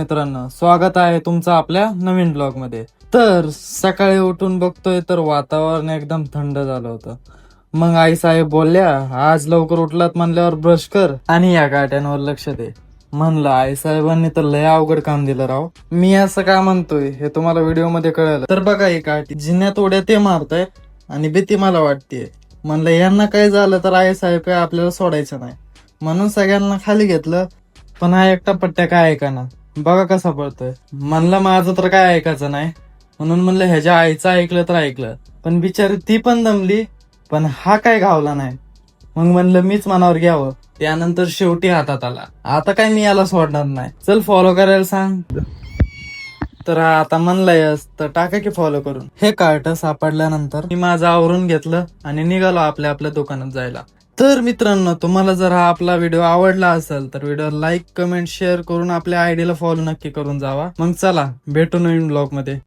मित्रांनो, स्वागत आहे तुमचं आपल्या नवीन ब्लॉग मध्ये. तर सकाळी उठून बघतोय तर वातावरण एकदम थंड झालं होतं. मग आई साहेब बोलल्या, आज लवकर उठलात म्हणल्यावर ब्रश कर आणि या गाट्यांवर लक्ष दे. म्हणलं आई साहेबांनी तर लय अवघड काम दिलं राव. मी असं का म्हणतोय हे तुम्हाला व्हिडिओ मध्ये कळलं. तर बघा, ही काठी जिन्यात उड्या ते मारताय आणि भीती मला वाटतेय. म्हणलं यांना काय झालं तर आई साहेब काय आपल्याला सोडायचं नाही, म्हणून सगळ्यांना खाली घेतलं. पण हा एकटा पट्ट्या काय ऐकाना, बघा कसा पळतोय. म्हणलं माझं तर काय ऐकायचं नाही, म्हणून म्हणलं ह्याच्या आईचं ऐकलं तर ऐकलं. पण बिचारी ती पण दमली, पण हा काय घावला नाही. मग म्हणलं मीच मनावर घ्यावं. त्यानंतर शेवटी हातात आला. आता काय मी याला सोडणार नाही. चल फॉलो करायला सांग. तर हा आता म्हणलायस तर टाका की फॉलो करून. हे कार्ट सापडल्यानंतर मी माझं आवरून घेतलं आणि निघालो आपल्या आपल्या दुकानात जायला. तर मित्रांनो, तुम्हाला जर हा आपला व्हिडिओ आवडला असेल तर व्हिडिओ लाईक, कमेंट, शेअर करून आपल्या आयडीला फॉलो नक्की करून जावा. मग चला भेटू नवीन ब्लॉग मध्ये.